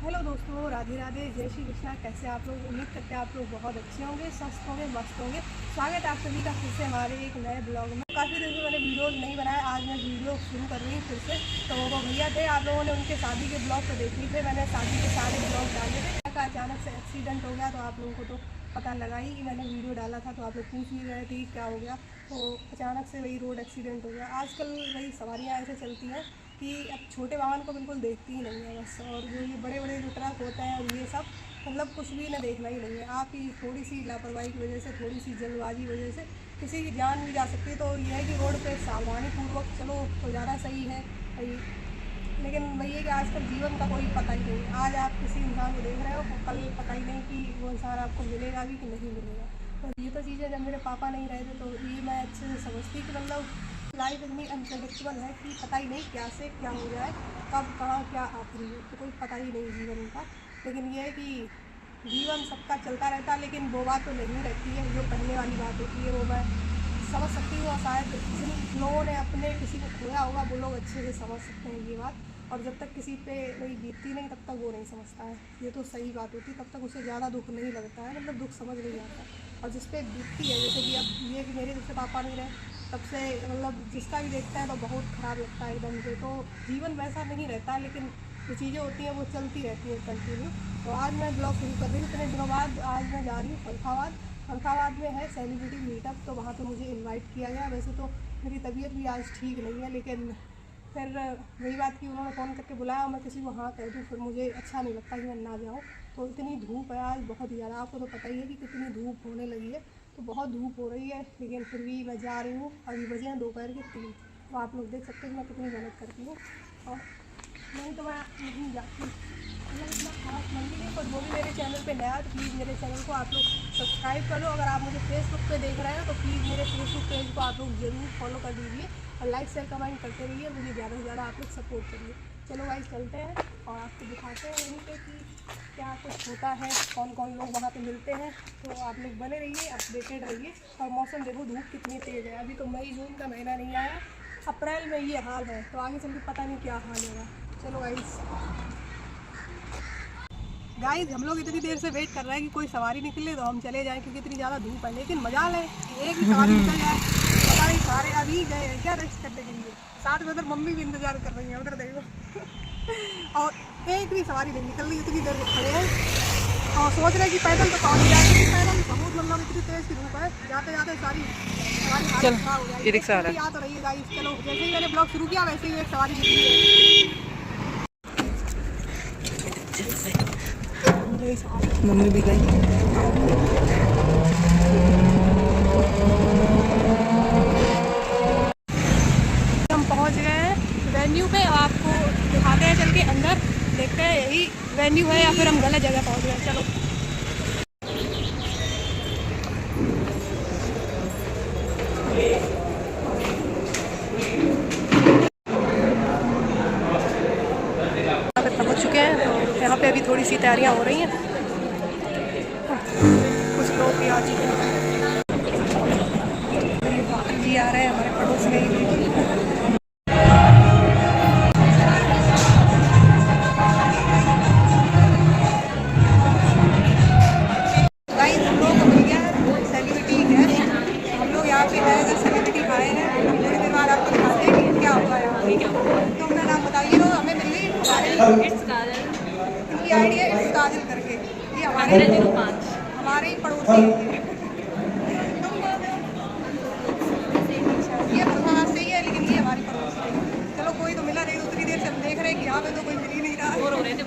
Hello दोस्तों, राधे राधे, जय श्री कृष्णा। कैसे आप लोग? उम्मीद करते हैं आप लोग बहुत अच्छे होंगे, स्वस्थ होंगे, मस्त होंगे। स्वागत है आप सभी का फिर से हमारे एक नए ब्लॉग में। काफ़ी दिन से मैंने वीडियो नहीं बनाया, आज मैं वीडियो शुरू कर रही हूँ फिर से। तो वो भैया थे, आप लोगों ने उनके शादी के ब्लॉग तो देख लिए थे। मैंने शादी के सारे ब्लॉग डाले थे। अचानक से एक्सीडेंट हो गया तो आप लोगों को तो पता लगा ही कि मैंने वीडियो डाला था, तो आप लोग पूछ ही रहे थे कि क्या हो गया। तो अचानक से वही रोड एक्सीडेंट हो गया। आजकल वही सवारियाँ ऐसे चलती हैं कि अब छोटे वाहन को बिल्कुल देखती ही नहीं है बस, और जो ये बड़े बड़े जो ट्रक होते हैं और ये सब मतलब कुछ भी ना देखना ही नहीं है। आप ही थोड़ी सी लापरवाही की वजह से, थोड़ी सी जल्दबाजी की वजह से किसी की जान भी जा सकती है। तो ये है कि रोड पे सावधानी पूर्वक चलो तो ज़्यादा सही है भाई। लेकिन वही है कि आजकल जीवन का कोई पता ही नहीं। आज आप किसी इंसान को देख रहे हो, कल पता ही नहीं कि वो इंसान आपको मिलेगा भी कि नहीं मिलेगा। तो ये तो चीज़ें जब मेरे पापा नहीं रहे थे तो ये मैं अच्छे से समझती कि मतलब लाइफ इतनी अनप्रेडिक्टेबल है कि पता ही नहीं क्या से क्या हो जाए, कब कहाँ क्या आखिरी है, तो कोई पता ही नहीं जीवन का। लेकिन ये है कि जीवन सबका चलता रहता है, लेकिन वो बात तो नहीं रहती है जो पहले वाली बात होती है। वो मैं समझ सकती हूँ, और शायद जिन लोगों ने अपने किसी को खोया होगा वो लोग अच्छे से समझ सकते हैं ये बात। और जब तक किसी पे वही बीतती नहीं तब तक वो नहीं समझता है, ये तो सही बात होती है। तब तक उसे ज़्यादा दुख नहीं लगता है, मतलब दुख समझ नहीं आता। और जिस पे बीतती है, जैसे कि अब ये कि मेरे जैसे पापा नहीं रहे तब से, मतलब जिसका भी देखता है तो बहुत ख़राब लगता है एकदम से। तो जीवन वैसा नहीं रहता है, लेकिन जो चीज़ें होती हैं वो चलती रहती है कंटिन्यू। तो आज मैं ब्लॉग शुरू कर रही हूँ इतने दिनों बाद। आज मैं जा रही हूँ फरुखाबाद में है सेलिब्रिटी मीटअप, तो वहाँ पे मुझे इनवाइट किया गया। वैसे तो मेरी तबीयत भी आज ठीक नहीं है, लेकिन फिर वही बात कि उन्होंने फ़ोन करके बुलाया और मैं किसी को हाँ कह दूँ, फिर मुझे अच्छा नहीं लगता कि मैं ना जाऊँ। तो इतनी धूप है आज बहुत ही ज़्यादा, आपको तो पता ही है कि कितनी धूप होने लगी है। तो बहुत धूप हो रही है, लेकिन फिर भी मैं जा रही हूँ। अभी बजे हैं दोपहर के 3। तो आप लोग देख सकते हैं कि मैं कितनी मेहनत करती हूँ, और नहीं तो मैं नहीं जाती। मतलब इतना खास मन भी नहीं, पर वो भी मेरे चैनल पे नया, तो प्लीज़ मेरे चैनल को आप लोग सब्सक्राइब कर लो। अगर आप मुझे फेसबुक पे देख रहे हैं तो प्लीज़ मेरे फेसबुक पेज को आप लोग ज़रूर फॉलो कर दीजिए, और लाइक शेयर कमेंट करते रहिए। मुझे ज़्यादा से ज़्यादा आप लोग सपोर्ट करिए। चलो गाइस चलते हैं और आपको दिखाते हैं वहीं पे कि क्या कुछ होता है, कौन कौन लोग वहाँ पे मिलते हैं। तो आप लोग बने रहिए, अपडेटेड रहिए। और मौसम देखो, धूप कितनी तेज़ है। अभी तो मई जून का महीना नहीं आया, अप्रैल में ये हाल है, तो आगे चल के पता नहीं क्या हाल होगा। चलो गाइस हम लोग इतनी देर से वेट कर रहे हैं कि कोई सवारी निकले तो हम चले जाएं, क्योंकि इतनी ज़्यादा धूप है। लेकिन मजा ले एक ही सवारी निकल जाए, पता नहीं सारे अभी गए हैं क्या रेस्ट करने के लिए। साथ में उधर मम्मी भी इंतजार कर रही है, उधर देखो। और एक भी सवारी नहीं निकल रही, इतनी देर से खड़े हैं और सोच रहे हैं कि पैदल तो पहुँच जाएंगे। पैदल बहुत मतलब इतनी तेज़ की धूप है, जाते जाते सारी सवारी खराब हो जाएगी। रिक्शा आ तो रही है गाइस। चलो जैसे ही मैंने ब्लॉग शुरू किया वैसे ही एक सवारी निकली है। मम्मी भी गई। हम पहुंच गए हैं वेन्यू पे, आपको दिखाते हैं चल के अंदर, देखते हैं यही वेन्यू है या फिर हम गलत जगह पहुंच गए। चलो पहुंच चुके हैं। तो यहाँ पे अभी थोड़ी सी तैयारियां हो रही हैं, कुछ लोग भी आ चुके हैं। जी आ रहे हैं हमारे पड़ोस में ही। गाइस हम लोग मिल गया है सेलिब्रिटी गेस्ट, हम लोग यहाँ पे है सेलिब्रिटी आए हैं। थोड़ी देर बाद आपको दिखाते हैं कि क्या होगा यहाँ पे। तो अपना नाम बताइए। तो हमें मिल गई इनकी आईडी है इट्स काजल करके, ये हमारे 05 हमारे ही पड़ोसी है। ये फरुखाबाद से ही है, लेकिन ये हमारी पड़ोसी है। चलो कोई तो मिला नहीं, उतनी देर से हम देख रहे हैं कि यहाँ पे तो कोई मिल ही नहीं रहा है। बोर हो रहे थे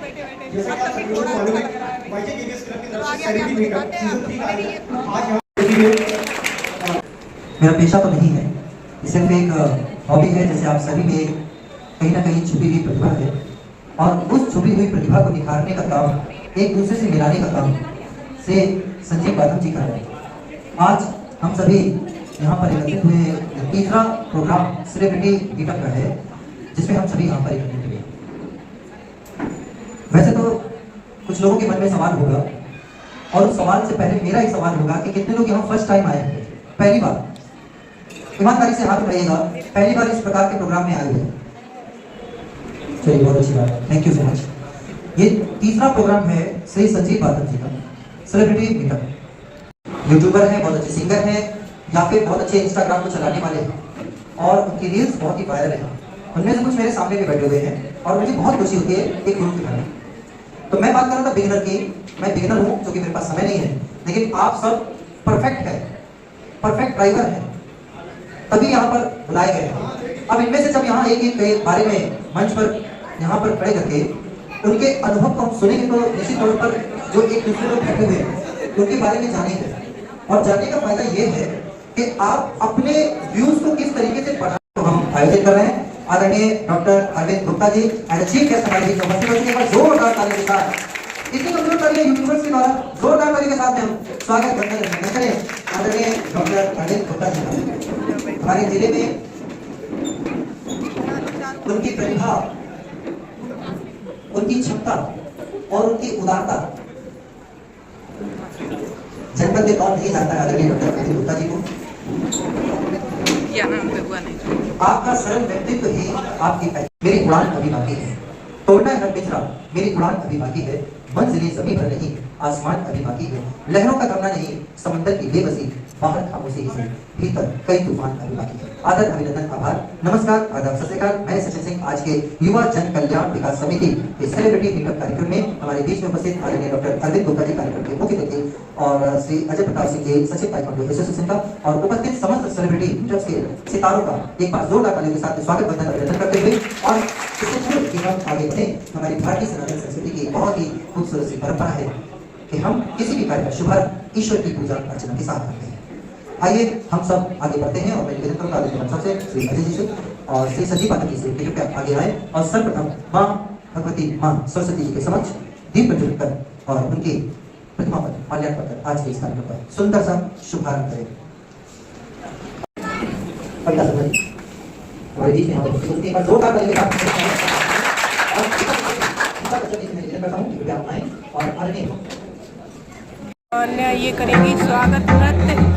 बैठे बैठे, सब तभी थोड़ा अच्छा लग रहा है भाई। तो आगे आगे आपको दिखाते हैं, आप लोग बने रहिए। मेरा पेशा तो नहीं है, ये सिर्फ एक हॉबी है। जैसे आप सभी में कहीं ना कहीं छुपी हुई प्रतिभा है, और उस छुपी हुई प्रतिभा को निखारने का काम, एक दूसरे से मिलाने का काम से संजीव बादल जी कर रहे हैं। आज हम सभी यहाँ पर एकत्रित हुए, तीसरा प्रोग्राम सेलिब्रिटी मीटअप का है, जिसमें हम सभी यहाँ पर एकत्रित हुए। वैसे तो कुछ लोगों के मन में सवाल होगा, और उस सवाल से पहले मेरा ही सवाल होगा कि कितने लोग यहाँ फर्स्ट टाइम आए हैं, पहली बार। ईमानदारी से हाथ उठाइएगा, पहली बार इस प्रकार के प्रोग्राम में आए हुए। चलिए बहुत अच्छी बात, थैंक यू सो मच। ये तीसरा प्रोग्राम है श्री संजीव बादल जी का सेलिब्रिटी मीटअप। यूट्यूबर है, बहुत अच्छे सिंगर है, या फिर बहुत अच्छे इंस्टाग्राम को चलाने वाले हैं और उनकी रील्स बहुत ही वायरल है। उनमें से कुछ मेरे सामने भी बैठे हुए हैं और मुझे बहुत खुशी होती है एक ग्रुप के बारे में। तो मैं बात कर रहा था बिगिनर की। मैं बिगिनर हूँ क्योंकि मेरे पास समय नहीं है, लेकिन आप सब परफेक्ट है, परफेक्ट ड्राइवर है, तभी यहाँ पर बुलाए गए हैं। अब इनमें से जब यहाँ एक एक के बारे में मंच पर यहाँ पर खड़े करके उनके अनुभव को हम सुनेंगे तो निश्चित तौर पर जो एक दूसरे लोग बैठे हुए हैं उनके बारे में जानेंगे। और जानने का फायदा ये है कि आप अपने व्यूज को किस तरीके से बढ़ा। तो हम आयोजित कर रहे हैं आदरणीय doctor Arvind Gupta ji and chief guest हमारे बीच में उपस्थित होने के जोरदार ताली के साथ, इतनी कमजोर ताली यूट्यूबर्स के द्वारा जोरदार ताली के साथ हम स्वागत करते हैं आदरणीय डॉक्टर अरविंद गुप्ता जी। हमारे जिले में उनकी प्रतिभा, उनकी क्षमता और उनकी उदारता जनपद में कौन नहीं जानता है आदरणीय डॉक्टर अरविंद गुप्ता जी को। आपका सरल व्यक्तित्व ही आपकी मेरी उड़ान अभी बाकी है, तोड़ना है पिंजरा, मेरी उड़ान अभी बाकी है, मंजिलें जमीन पर नहीं, आसमान अभी बाकी है, लहरों का थमना नहीं, समंदर की बेबसी, बाहर खामोशी ही भीतर कई तूफान अभी बाकी है। आदर, अभिनंदन, आभार, नमस्कार, आदाब, सत श्री अकाल। मैं सचिन सिंह आज के युवा जन कल्याण विकास समिति के सेलिब्रिटी मीटअप कार्यक्रम में हमारे बीच में उपस्थित आदरणीय डॉक्टर अरविंद गुप्ता जी कार्यक्रम के मुख्य अतिथि और श्री अजय प्रताप सिंह जी सचिव ताइक्वांडो एसोसिएशन का और उपस्थित समस्त सेलिब्रिटी मीटअप्स के सितारों का एक बार जोरदार तालियों के साथ स्वागत वंदन अभिनंदन करते हुए और इससे पूर्व कि हम आगे बढ़े, हमारी भारतीय सनातन संस्कृति की बहुत ही खूबसूरत सी परंपरा है कि हम किसी भी कार्य का शुभारंभ ईश्वर की पूजा अर्चना के साथ करते हैं। आइए हम सब आगे बढ़ते हैं और मैं निवेदन करूंगा आदरणीय सबसे श्री अजय जी से और श्री संजीव बादल जी से कृपया आगे आए और सर्वप्रथम माँ भगवती माँ सरस्वती जी के समक्ष दीप प्रज्वलित कर और उनकी प्रतिमा पर माल्यार्पण कर आज के इस कार्यक्रम पर सुंदर सा शुभारंभ करें। हमारे बीच में यहाँ पर एक बार जोरदार ताली के साथ और आदरणीय और ये करेंगी स्वागत नृत्य।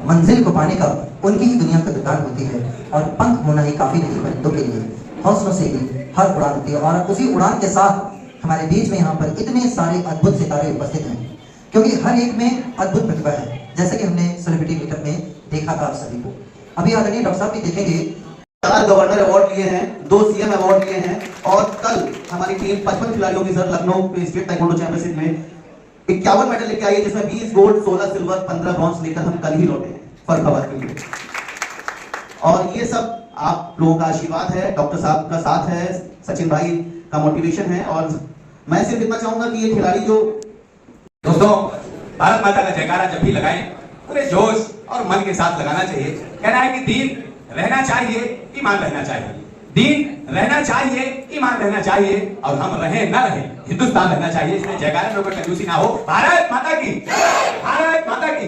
मंजिल को पाने का उनकी ही दुनिया का दुकान होती है और पंख होना ही काफी नहीं परिंदों के लिए, हौसलों से ही हर उड़ान होती है। और उसी उड़ान के साथ हमारे बीच में यहाँ पर इतने सारे अद्भुत सितारे उपस्थित हैं क्योंकि हर एक में अद्भुत प्रतिभा है, जैसे कि हमने सेलिब्रिटी मीटअप में देखा था आप सभी को। अभी आदरणीय डॉक्टर साहब भी देखेंगे 4 गवर्नर अवार्ड लिए हैं, 2 सीएम अवार्ड लिए हैं और कल हमारी टीम 55 खिलाड़ियों के साथ लखनऊ के स्टेट ताइक्वांडो चैंपियनशिप में 51 मेडल लेके आई है, जिसमें 20 गोल्ड, 16 सिल्वर, 15 ब्रॉन्ज लेकर हम कल ही लौटे हैं फर्रुखाबाद के लिए। और ये सब आप लोगों का आशीर्वाद है, डॉक्टर साहब का साथ है, सचिन भाई का मोटिवेशन है। और मैं सिर्फ इतना चाहूंगा कि ये खिलाड़ी जो दोस्तों भारत माता का जयकारा जब भी लगाएं पूरे जोश और मन के साथ लगाना चाहिए। कहना है कि दीन रहना चाहिए, ईमान रहना चाहिए, दीन रहना चाहिए, ईमान रहना चाहिए और हम रहे न रहे हिंदुस्तान रहना चाहिए। इसमें जयकारा में कोई कंजूसी ना हो। भारत माता की, भारत माता की।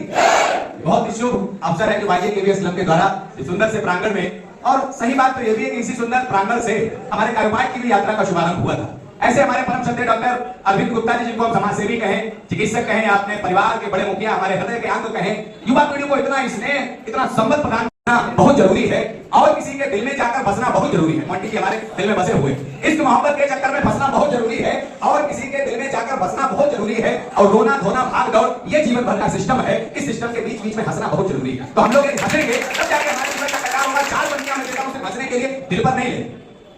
बहुत ही शुभ अवसर है कि YJKVS क्लब के द्वारा इस सुंदर से प्रांगण में, और सही बात तो यह भी है कि इसी सुंदर प्रांगण से हमारे कारोबार की भी यात्रा का शुभारंभ हुआ था। ऐसे हमारे परम श्रद्धेय डॉक्टर अरविंद गुप्ता जी, जिनको हम समाज सेवी कहें, चिकित्सक कहें, अपने परिवार के बड़े मुखिया, हमारे हृदय के अंग कहें, युवा पीढ़ी को इतना स्नेह, इतना संबंध प्रदान करना बहुत जरूरी है और किसी के दिल में जाकर बसना बहुत जरूरी है। मोंटी जी हमारे दिल में बसे हुए, इस मोहब्बत के चक्कर में फंसना बहुत जरूरी है और किसी के दिल में जाकर बसना बहुत जरूरी है। और रोना धोना भाग दौड़ ये जीवन भर का सिस्टम है, इस सिस्टम के बीच बीच में हंसना बहुत जरूरी है। तो हम लोग हंसेंगे तब जाके हमारे जीवन का कल्याण होगा। 4 पंक्तियां मैं देता हूं सिर्फ हंसने के लिए, दिल पर नहीं ले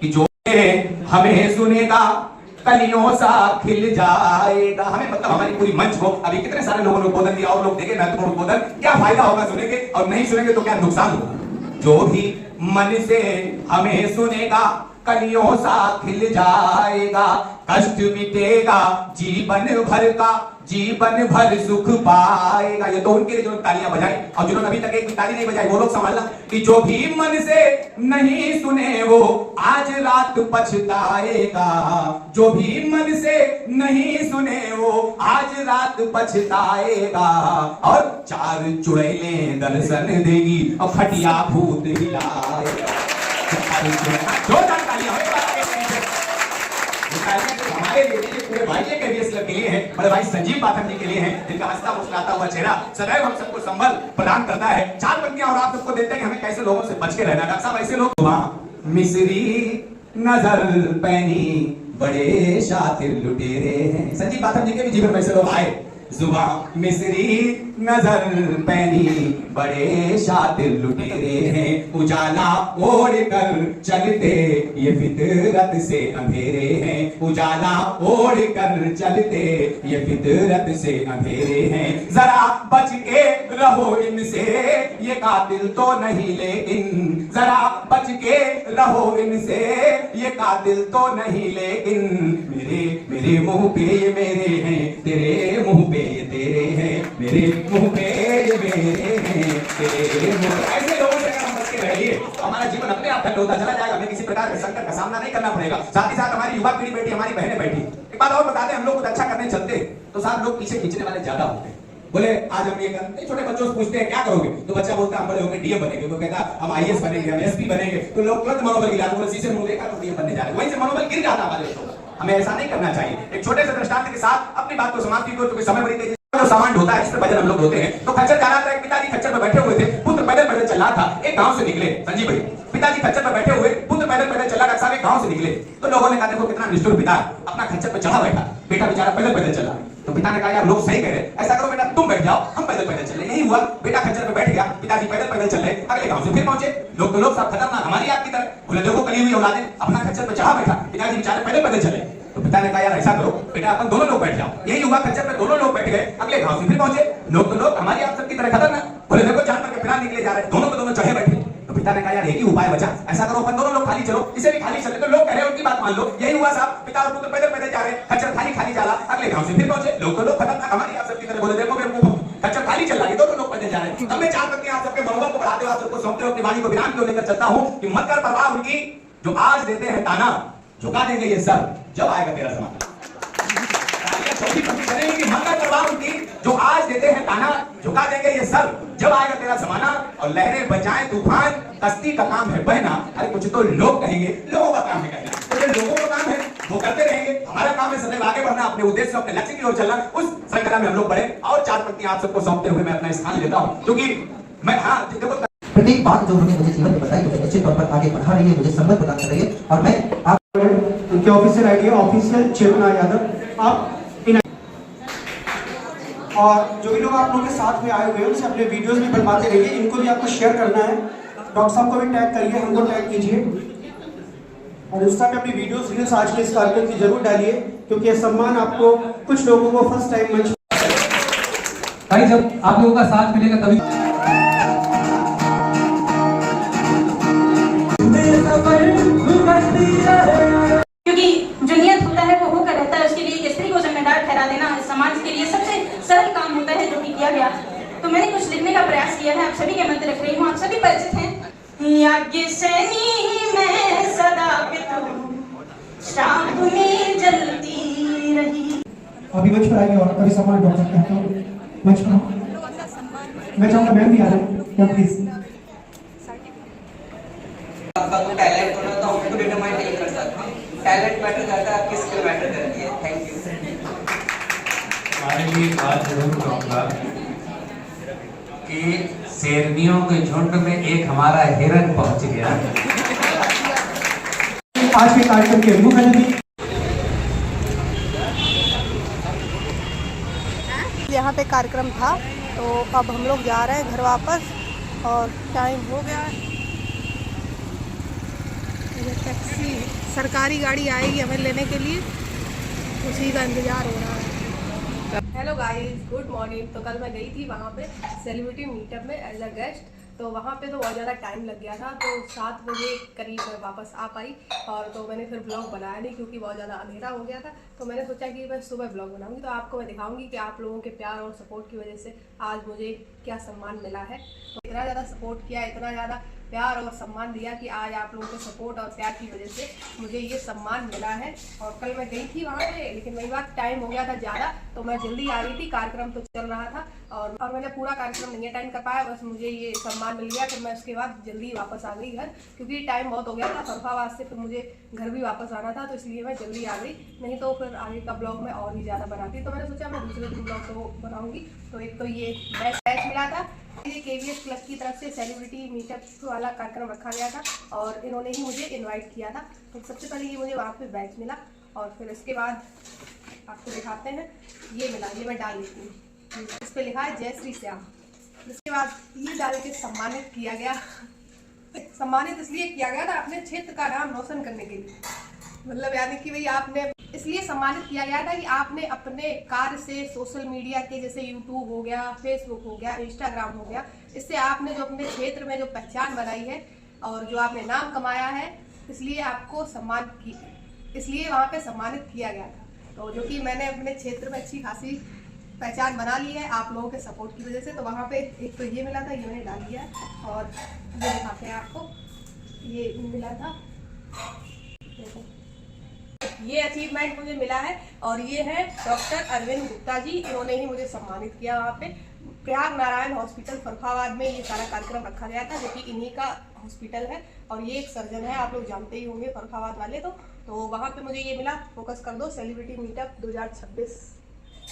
कि जो हमें सुनेगा कलियों सा खिल जाएगा। हमें मतलब हमारी पूरी मंच को अभी कितने सारे लोगों ने उद्बोधन दिया और लोग देखे महत्वपूर्ण उद्बोधन, क्या फायदा होगा सुनेंगे और नहीं सुनेंगे तो क्या नुकसान होगा। जो भी मन से हमें सुनेगा कलियों सा खिल जाएगा, कष्ट मिटेगा जीवन भर का, जीवन भर सुख पाएगा। ये तो उनके लिए जो तालियां बजाई और जिन्होंने अभी तक एक ताली नहीं बजाई वो लोग संभालना कि जो भी मन से नहीं सुने वो आज रात पछताएगा। जो भी मन से नहीं सुने वो आज रात पछताएगा। और 4 चुड़ैलें दर्शन देगी और खटिया भूत हिलाएगा। जो जानकारियां हमारे लिए पूरे YJKVS क्लब के लिए है बड़े भाई संजीव पाठक जी के लिए हैं, जिनका हंसता मुस्कुराता हुआ चेहरा सदैव हम सबको संबल प्रदान करता है। 4 पंक्तियां और आप सबको देते हैं कि हमें कैसे लोगों से बच के रहना। डॉक्टर साहब ऐसे लोग मिस्री नजर पैनी बड़े शातिर लुटेरे हैं। संजीव पाठक जी के भी जीवन में ऐसे लोग आए। जुबां मिस्री नजर पैनी बड़े शातिर लुटेरे हैं, उजाला ओढ़ कर चलते ये फितरत से अंधेरे हैं, उजाला ओढ़ कर चलते ये फितरत से अंधेरे हैं। जरा बच के रहो इनसे ये कातिल तो नहीं लेकिन, जरा बच के रहो इनसे ये कातिल तो नहीं लेकिन, मेरे मेरे मुंह पे ये मेरे हैं, तेरे मुंह पे ये तेरे हैं, मेरे मुंह पे ये मेरे हैं, तेरे मुंह। ऐसे लोगों से अगर हम बच के रहिए हमारा जीवन अपने आप ठंड होता चला जाएगा, हमें किसी प्रकार के संकट का सामना नहीं करना पड़ेगा। साथ ही साथ हमारी युवा पीढ़ी बैठी, हमारी बहनें बैठी। एक बात और बता दें, हम लोग कुछ अच्छा करने चलते तो साथ लोग पीछे खींचने वाले ज्यादा होते हैं। बोले आज हम ये कर, छोटे बच्चों से पूछते हैं क्या करोगे, तो बच्चा बोलता है हम बड़े होकर डीएम बनेंगे, वो कहता हम आईएएस बनेंगे, हम एसपी बनेंगे, तो लोग तुरंत मनोबल गिरा दो, शीशे में देखा तो डीएम बनने जा रहे हैं, वहीं से मनोबल गिर जाता हमारे लोगों का। हमें ऐसा नहीं करना चाहिए। एक छोटे से दृष्टांत के साथ अपनी बात को समाप्ति को, समय बड़ी तेजी जो सामान ढोता है, जिसमें भजन हम लोग ढोते हैं, तो खच्चर चला था, एक पिताजी खच्चर पर बैठे हुए थे, पुत्र पैदल पैदल चल रहा था, एक गांव से निकले। संजीव भाई, पिताजी खच्चर पर बैठे हुए, पुत्र पैदल पैदल चला, डॉक्टर साहब एक गांव से निकले, तो लोगों ने कहा देखो कितना निष्ठुर पिता अपना खच्चर पर चढ़ा बैठा, बेटा बेचारा पैदल पैदल चला। तो पिता ने कहा यार लोग सही कह रहे, ऐसा करो बेटा तुम बैठ जाओ, हम पैदल पैदल चले। यही हुआ, बेटा खच्चर पे बैठ गया, पिताजी पैदल पैदल चल रहे, अगले गांव से फिर पहुंचे। लोग तो लोग सब खतरनाक हमारी आपकी तरह, बोले देखो कली हुई औलादें, अपना खच्चर पे चढ़ा बैठा, पिताजी बेचारे पैदल पैदल चले। तो पिता ने कहा यार ऐसा करो बेटा अपन दोनों लोग बैठ जाओ। यही हुआ, खच्चर पे दोनों लोग बैठ गए, अगले गांव से फिर पहुंचे। लोग तो लोग हमारी आप सबकी तरह खतरनाक, बोले देखो जानवर के फिर निकले जा रहे, दोनों को दोनों चढ़े बैठे। तो पिता ने कहा यार एक ही उपाय बचा, ऐसा करो अपन दोनों लोग खाली चलो, इसे भी खाली चले। तो लोग कह रहे हैं उनकी बात मान लो। यही हुआ साहब, पिता और पुत्र पैदल पैदल जा रहे, खच्चर खाली खाली जाला, अगले गांव से फिर पहुंचे। लोग तो लोग खतरनाक हमारी आप सबकी तरह, बोले देखो मेरे मुंह खच्चर खाली चल रहा है, दोनों लोग पैदल जा रहे हैं। अब मैं 4 पंक्तियां आप सबके मनोबल को बढ़ाते हुए आप सबको सौंपते हुए अपनी वाणी को विराम क्यों लेकर चलता हूं कि मत कर परवाह उनकी जो आज देते हैं ताना, झुका देंगे ये सर जब आएगा तेरा जमाना। चौथी पंक्ति करेंगे कि मत कर परवाह उनकी जो आज देते हैं ताना, झुका देंगे ये सर जब आएगा तेरा जमाना। और लहरें बचाएं तूफान, कश्ती का काम है बहना। अरे कुछ तो लोग कहेंगे, लोगों का काम है कहना, तो जो लोगों का काम है वो करते रहेंगे, हमारा काम है सदैव आगे बढ़ना, अपने उद्देश्य अपने लक्ष्य की ओर चलना। उस श्रृंखला में हम लोग बढ़े। और 4 पंक्तियां आप सबको सौंपते हुए मैं अपना स्थान लेता हूं, क्योंकि मैं देखो प्रत्येक बात जो उन्होंने मुझे जीवन में बताई मुझे निश्चित तौर पर आगे बढ़ा रही है, मुझे संबल प्रदान कर रही है। और मैं आप उनके ऑफिशियल आईडी ऑफिशियल चेतन यादव। आप और जो भी लोग आप लोगों के साथ में आए हुए हैं उनसे अपने वीडियोस भी बनवाते रहिए, इनको भी आपको शेयर करना है। डॉक्टर साहब को भी टैग करिए, हमको टैग कीजिए, और इंस्टा पे अपनी वीडियोस रील्स आज के इस कार्यक्रम की जरूर डालिए, क्योंकि ये सम्मान आपको कुछ लोगों को फर्स्ट टाइम मंच भाई जब आप लोगों का साथ मिलेगा तभी क्योंकि जो नियत होता है वो होकर रहता है। उसके लिए एक स्त्री को जिम्मेदार ठहरा देना समाज के लिए सबसे सरल काम होता है, जो कि किया गया। तो मैंने कुछ लिखने का प्रयास किया है, आप सभी के मध्य रख रही हूँ। आप सभी परिचित हैं। याज्ञसेनी में सदा श्राप में जलती रही। अभी मंच पर आएंगे और कभी सम्मान डॉक्टर साहब कहता हूँ मंच पर। मैं चाहूँगा मैम भी आ जाए प्लीज। आपका कोई टैलेंट होना तो हमको डिटरमाइन नहीं कर सकते, टैलेंट मैटर करता है, आपकी स्किल मैटर करती है। Thank you. हमारे लिए बात जरूर कहूँगा कि शेरनियों के झुंड में एक हमारा हिरन पहुंच गया। आज के कार्यक्रम के मुख्य अतिथि यहाँ पे कार्यक्रम था, तो अब हम लोग जा रहे हैं घर वापस और टाइम हो गया है। ये टैक्सी सरकारी गाड़ी आएगी हमें लेने के लिए, उसी का इंतज़ार हो रहा है। Hello guys, good morning. तो कल मैं गई थी वहाँ पे सेलिब्रिटी मीटअप में एज अ गेस्ट, तो वहाँ पे तो बहुत ज़्यादा टाइम लग गया था, तो 7 बजे करीब मैं वापस आ पाई। और तो मैंने फिर ब्लॉग बनाया नहीं क्योंकि बहुत ज़्यादा अंधेरा हो गया था। तो मैंने सोचा कि मैं सुबह ब्लॉग बनाऊंगी, तो आपको मैं दिखाऊंगी कि आप लोगों के प्यार और सपोर्ट की वजह से आज मुझे क्या सम्मान मिला है। तो इतना ज़्यादा सपोर्ट किया, इतना ज़्यादा प्यार और सम्मान दिया कि आज आप लोगों के सपोर्ट और प्यार की वजह से मुझे ये सम्मान मिला है। और कल मैं गई थी वहाँ पे, लेकिन वही बात, टाइम हो गया था ज़्यादा, तो मैं जल्दी आ रही थी, कार्यक्रम तो चल रहा था और मैंने पूरा कार्यक्रम नहीं अटेंड कर पाया, बस मुझे ये सम्मान मिल गया। फिर मैं उसके बाद जल्दी वापस आ गई घर, क्योंकि टाइम बहुत हो गया था फरुखाबाद से, फिर मुझे घर भी वापस आना था, तो इसलिए मैं जल्दी आ गई। नहीं तो फिर आगे का ब्लॉग मैं और भी ज़्यादा बनाती, तो मैंने सोचा मैं दूसरे दिन ब्लॉग तो बनाऊँगी। तो एक तो ये बैच मिला था, ये KVS क्लब की तरफ से सेलिब्रिटी मीटअप वाला कार्यक्रम रखा गया था और इन्होंने ही मुझे इनवाइट किया था। तो सबसे पहले ये मुझे वहाँ पे बैच मिला और फिर इसके बाद आपको दिखाते हैं, ये मिला, ये मैं डाल लेती हूँ। इस पर लिखा है जय श्री श्याम। इसके बाद ये डाल के सम्मानित किया गया। सम्मानित इसलिए किया गया था अपने क्षेत्र का नाम रोशन करने के लिए, मतलब यानी कि भाई आपने इसलिए सम्मानित किया गया था कि आपने अपने कार्य से सोशल मीडिया के, जैसे यूट्यूब हो गया, फेसबुक हो गया, इंस्टाग्राम हो गया, इससे आपने जो अपने क्षेत्र में जो पहचान बनाई है और जो आपने नाम कमाया है, इसलिए आपको इसलिए वहाँ पे सम्मानित किया गया था। तो जो कि मैंने अपने क्षेत्र में अच्छी खासी पहचान बना ली है आप लोगों के सपोर्ट की वजह से। तो वहाँ पे एक तो ये मिला था, ये मैंने डाल दिया और ये दिखाते हैं आपको, ये मिला था, देखो ये अचीवमेंट मुझे मिला है। और ये है डॉक्टर अरविंद गुप्ता जी, इन्होंने ही मुझे सम्मानित किया। वहाँ पे प्रयाग नारायण हॉस्पिटल फरुखाबाद में ये सारा कार्यक्रम रखा गया था, जो कि इन्हीं का हॉस्पिटल है और ये एक सर्जन है, आप लोग जानते ही होंगे फरुखाबाद वाले। तो वहाँ पे मुझे ये मिला, फोकस कर दो, सेलिब्रिटी मीटअप 2026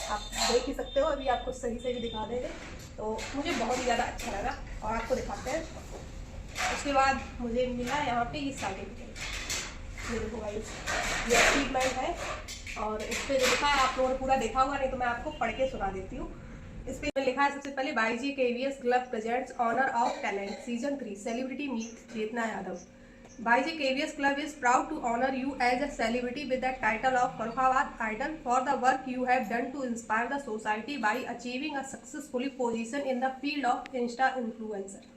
आप देख ही सकते हो, अभी आपको सही से भी दिखा देंगे। तो मुझे बहुत ही ज़्यादा अच्छा लगा और आपको दिखाते हैं। उसके बाद मुझे मिला यहाँ पे ये सर्टिफिकेट, ये देखो गाइस, ये अचीवमेंट है और इस पर जो लिखा है आप लोगों ने पूरा देखा होगा, नहीं तो मैं आपको पढ़ के सुना देती हूँ। इस पर लिखा है सबसे पहले, Baiji KVS club presents honour of talent season 3 celebrity meet Chetna Yadav. Baiji KVS club is proud to honour you as a celebrity with the title of Farrukhabad idol for the work you have done to inspire the society by achieving a successfully position in the field of insta influencer.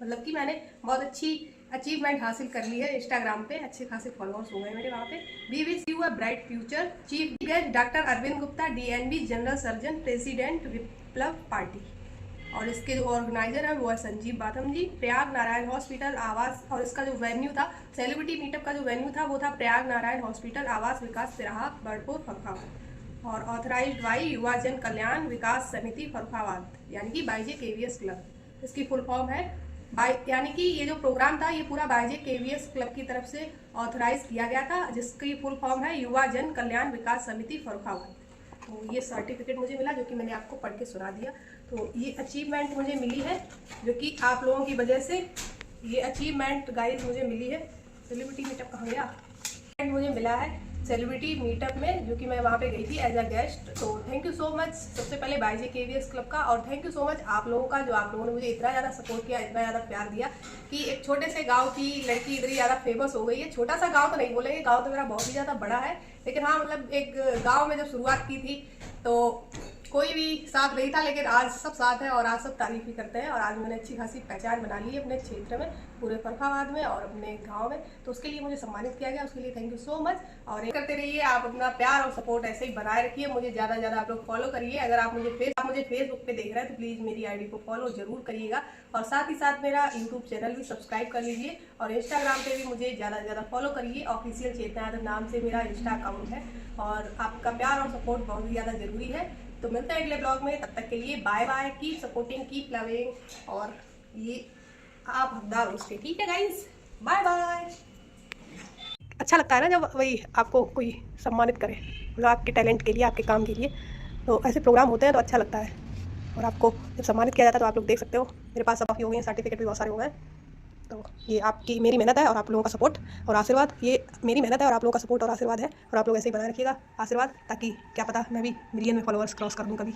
मतलब कि मैंने बहुत अच्छी achievement हासिल कर ली है, Instagram पे अच्छे खासे फॉलोअर्स हो गए मेरे वहाँ पे। We wish you a bright future. Chief guest doctor Arvind Gupta, DNB general surgeon, president Viplav party. और इसके जो ऑर्गेनाइजर है वो है संजीव बाथम जी। प्रयाग नारायण हॉस्पिटल आवास, और इसका जो वेन्यू था, सेलिब्रिटी मीटअप का जो वेन्यू था वो था प्रयाग नारायण हॉस्पिटल आवास विकास तिराहा बड़पुर फरुखाबाद। और ऑथराइज्ड बाई युवा जन कल्याण विकास समिति फरुखाबाद, यानी कि बाईजे KVS क्लब। इसकी फुल फॉर्म है यानी कि ये जो प्रोग्राम था ये पूरा बाईजे KVS क्लब की तरफ से ऑथराइज किया गया था, जिसकी फुल फॉर्म है युवा जन कल्याण विकास समिति फरुखाबाद। तो ये सर्टिफिकेट मुझे मिला, जो कि मैंने आपको पढ़ के सुना दिया। तो ये अचीवमेंट मुझे मिली है, जो कि आप लोगों की वजह से ये अचीवमेंट गाइस मुझे मिली है। सेलिब्रिटी मीटअप कहाँ गया, मुझे मिला है सेलिब्रिटी मीटअप में, जो कि मैं वहाँ पे गई थी एज अ गेस्ट। तो थैंक यू सो मच सबसे पहले बाईजे KVS क्लब का, और थैंक यू सो मच आप लोगों का, जो आप लोगों ने मुझे इतना ज़्यादा सपोर्ट किया, इतना ज़्यादा प्यार दिया कि एक छोटे से गांव की लड़की इतनी ज़्यादा फेमस हो गई है। छोटा सा गांव तो नहीं बोलेंगे, गांव तो मेरा बहुत ही ज़्यादा बड़ा है, लेकिन हाँ मतलब एक गाँव में जब शुरुआत की थी तो कोई भी साथ नहीं था, लेकिन आज सब साथ है और आज सब तारीफ भी करते हैं। और आज मैंने अच्छी खासी पहचान बना ली है अपने क्षेत्र में, पूरे फरुखाबाद में और अपने गांव में। तो उसके लिए मुझे सम्मानित किया गया, उसके लिए थैंक यू सो मच। और ये करते रहिए, आप अपना प्यार और सपोर्ट ऐसे ही बनाए रखिए। मुझे ज़्यादा से ज़्यादा आप लोग फॉलो करिए। अगर आप मुझे फेसबुक पे देख रहे हैं तो प्लीज़ मेरी ID को फॉलो जरूर करिएगा, और साथ ही साथ मेरा यूट्यूब चैनल भी सब्सक्राइब कर लीजिए, और इंस्टाग्राम पे भी मुझे ज़्यादा से ज़्यादा फॉलो करिए। ऑफिशियल चेतना यादव नाम से मेरा इंस्टा अकाउंट है, और आपका प्यार और सपोर्ट बहुत ही ज़्यादा जरूरी है। तो मिलते हैं अगले ब्लॉग में, तब तक के लिए bye bye. Keep supporting, keep loving, और ये आप हकदार उसके, ठीक है गाइस, बाय बाय। अच्छा लगता है ना जब वही आपको कोई सम्मानित करे, मतलब आपके टैलेंट के लिए, आपके काम के लिए। तो ऐसे प्रोग्राम होते हैं तो अच्छा लगता है, और आपको जब सम्मानित किया जाता है तो आप लोग देख सकते हो मेरे पास सब काफ़ी हो गए हैं, सर्टिफिकेट भी बहुत सारे हो गए। तो ये आपकी मेरी मेहनत है और आप लोगों का सपोर्ट और आशीर्वाद, ये मेरी मेहनत है और आप लोगों का सपोर्ट और आशीर्वाद है। और आप लोग ऐसे ही बनाए रखिएगा आशीर्वाद, ताकि क्या पता मैं भी मिलियन में फॉलोअर्स क्रॉस कर दूँ कभी।